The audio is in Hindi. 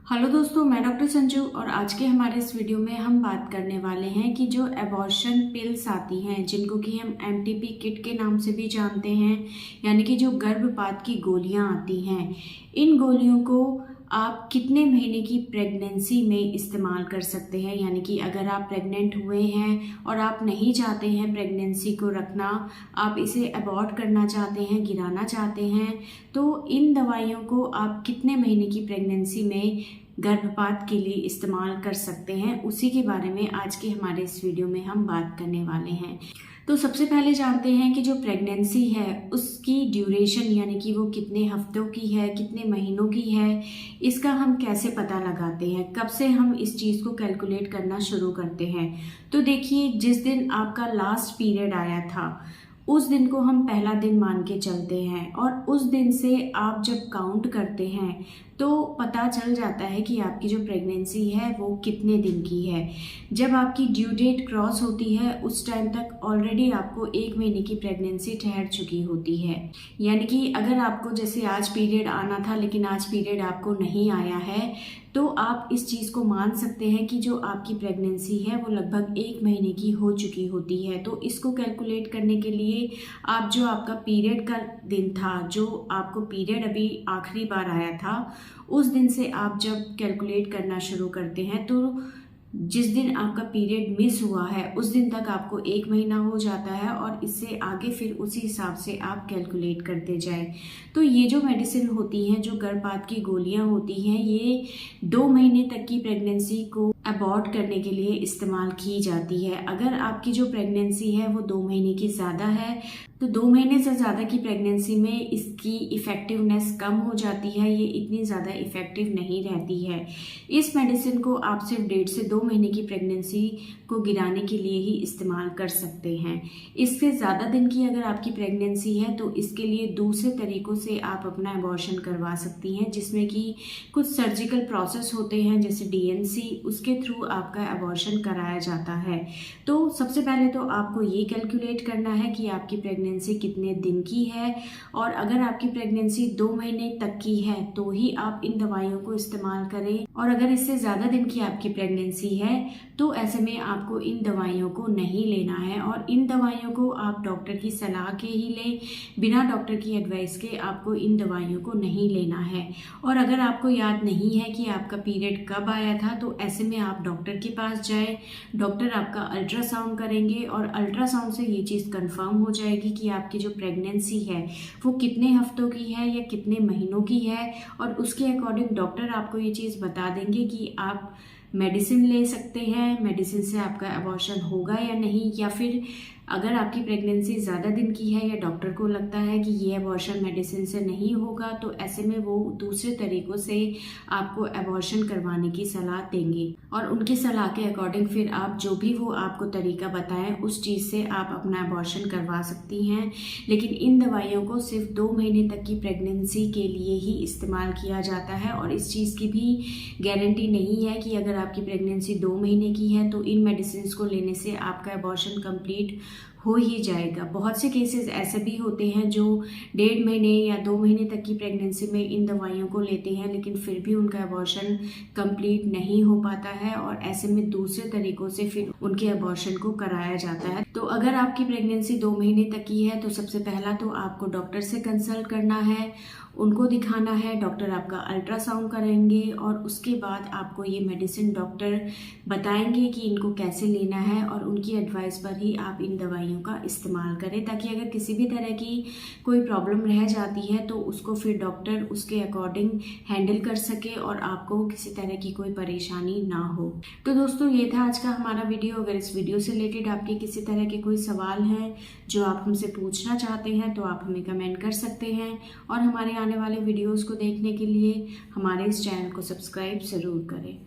हेलो दोस्तों, मैं डॉक्टर संजू और आज के हमारे इस वीडियो में हम बात करने वाले हैं कि जो एबॉर्शन पिल्स आती हैं जिनको कि हम एमटीपी किट के नाम से भी जानते हैं, यानी कि जो गर्भपात की गोलियां आती हैं, इन गोलियों को आप कितने महीने की प्रेगनेंसी में इस्तेमाल कर सकते हैं। यानी कि अगर आप प्रेग्नेंट हुए हैं और आप नहीं चाहते हैं प्रेगनेंसी को रखना, आप इसे अबॉर्ट करना चाहते हैं, गिराना चाहते हैं, तो इन दवाइयों को आप कितने महीने की प्रेगनेंसी में गर्भपात के लिए इस्तेमाल कर सकते हैं, उसी के बारे में आज के हमारे इस वीडियो में हम बात करने वाले हैं। तो सबसे पहले जानते हैं कि जो प्रेगनेंसी है उसकी ड्यूरेशन, यानी कि वो कितने हफ्तों की है, कितने महीनों की है, इसका हम कैसे पता लगाते हैं, कब से हम इस चीज़ को कैलकुलेट करना शुरू करते हैं। तो देखिए, जिस दिन आपका लास्ट पीरियड आया था उस दिन को हम पहला दिन मान के चलते हैं, और उस दिन से आप जब काउंट करते हैं तो पता चल जाता है कि आपकी जो प्रेगनेंसी है वो कितने दिन की है। जब आपकी ड्यू डेट क्रॉस होती है उस टाइम तक ऑलरेडी आपको 1 महीने की प्रेगनेंसी ठहर चुकी होती है। यानी कि अगर आपको जैसे आज पीरियड आना था लेकिन आज पीरियड आपको नहीं आया है, तो आप इस चीज़ को मान सकते हैं कि जो आपकी प्रेगनेंसी है वो लगभग 1 महीने की हो चुकी होती है। तो इसको कैलकुलेट करने के लिए आप जो आपका पीरियड का दिन था, जो आपको पीरियड अभी आखिरी बार आया था, उस दिन से आप जब कैलकुलेट करना शुरू करते हैं तो जिस दिन आपका पीरियड मिस हुआ है उस दिन तक आपको 1 महीना हो जाता है, और इससे आगे फिर उसी हिसाब से आप कैलकुलेट करते जाएं। तो ये जो मेडिसिन होती हैं, जो गर्भपात की गोलियां होती हैं, ये 2 महीने तक की प्रेगनेंसी को अबॉर्ट करने के लिए इस्तेमाल की जाती है। अगर आपकी जो प्रेगनेंसी है वो 2 महीने की ज़्यादा है तो 2 महीने से ज़्यादा की प्रेगनेंसी में इसकी इफ़ेक्टिवनेस कम हो जाती है, ये इतनी ज़्यादा इफ़ेक्टिव नहीं रहती है। इस मेडिसिन को आप सिर्फ 1.5 से 2 महीने की प्रेगनेंसी को गिराने के लिए ही इस्तेमाल कर सकते हैं। इससे ज़्यादा दिन की अगर आपकी प्रेगनेंसी है तो इसके लिए दूसरे तरीक़ों से आप अपना अबॉर्शन करवा सकती हैं, जिसमें कि कुछ सर्जिकल प्रोसेस होते हैं जैसे DNC, उसके थ्रू आपका अबॉर्शन कराया जाता है। तो सबसे पहले तो आपको ये कैलकुलेट करना है कि आपकी प्रेगनेंसी कितने दिन की है, और अगर आपकी प्रेगनेंसी 2 महीने तक की है तो ही आप इन दवाइयों को इस्तेमाल करें, और अगर इससे ज़्यादा दिन की आपकी प्रेगनेंसी है तो ऐसे में आपको इन दवाइयों को नहीं लेना है, और इन दवाइयों को आप डॉक्टर की सलाह के ही लें, बिना डॉक्टर की एडवाइस के आपको इन दवाइयों को नहीं लेना है। और अगर आपको याद नहीं है कि आपका पीरियड कब आया था तो ऐसे में आप डॉक्टर के पास जाएं, डॉक्टर आपका अल्ट्रासाउंड करेंगे और अल्ट्रासाउंड से ये चीज़ कंफर्म हो जाएगी कि आपकी जो प्रेगनेंसी है वो कितने हफ्तों की है या कितने महीनों की है, और उसके अकॉर्डिंग डॉक्टर आपको ये चीज़ बता देंगे कि आप मेडिसिन ले सकते हैं, मेडिसिन से आपका अबॉर्शन होगा या नहीं, या फिर अगर आपकी प्रेगनेंसी ज़्यादा दिन की है या डॉक्टर को लगता है कि ये अबॉर्शन मेडिसिन से नहीं होगा तो ऐसे में वो दूसरे तरीक़ों से आपको अबॉर्शन करवाने की सलाह देंगे, और उनकी सलाह के अकॉर्डिंग फिर आप जो भी वो आपको तरीका बताएं उस चीज़ से आप अपना अबॉर्शन करवा सकती हैं। लेकिन इन दवाइयों को सिर्फ 2 महीने तक की प्रेगनेंसी के लिए ही इस्तेमाल किया जाता है, और इस चीज़ की भी गारंटी नहीं है कि अगर आपकी प्रेगनेंसी 2 महीने की है तो इन मेडिसिन को लेने से आपका अबॉर्शन कंप्लीट हो ही जाएगा। बहुत से केसेस ऐसे भी होते हैं जो 1.5 महीने या 2 महीने तक की प्रेगनेंसी में इन दवाइयों को लेते हैं लेकिन फिर भी उनका अबॉर्शन कंप्लीट नहीं हो पाता है, और ऐसे में दूसरे तरीक़ों से फिर उनके अबॉर्शन को कराया जाता है। तो अगर आपकी प्रेगनेंसी 2 महीने तक की है तो सबसे पहला तो आपको डॉक्टर से कंसल्ट करना है, उनको दिखाना है, डॉक्टर आपका अल्ट्रासाउंड करेंगे और उसके बाद आपको ये मेडिसिन डॉक्टर बताएंगे कि इनको कैसे लेना है, और उनकी एडवाइस पर ही आप इन दवाइयों का इस्तेमाल करें, ताकि अगर किसी भी तरह की कोई प्रॉब्लम रह जाती है तो उसको फिर डॉक्टर उसके अकॉर्डिंग हैंडल कर सके और आपको किसी तरह की कोई परेशानी ना हो। तो दोस्तों, ये था आज का हमारा वीडियो। अगर इस वीडियो से रिलेटेड आपके किसी तरह के कोई सवाल हैं जो आप हमसे पूछना चाहते हैं तो आप हमें कमेंट कर सकते हैं, और हमारे आने वाले वीडियोस को देखने के लिए हमारे इस चैनल को सब्सक्राइब ज़रूर करें।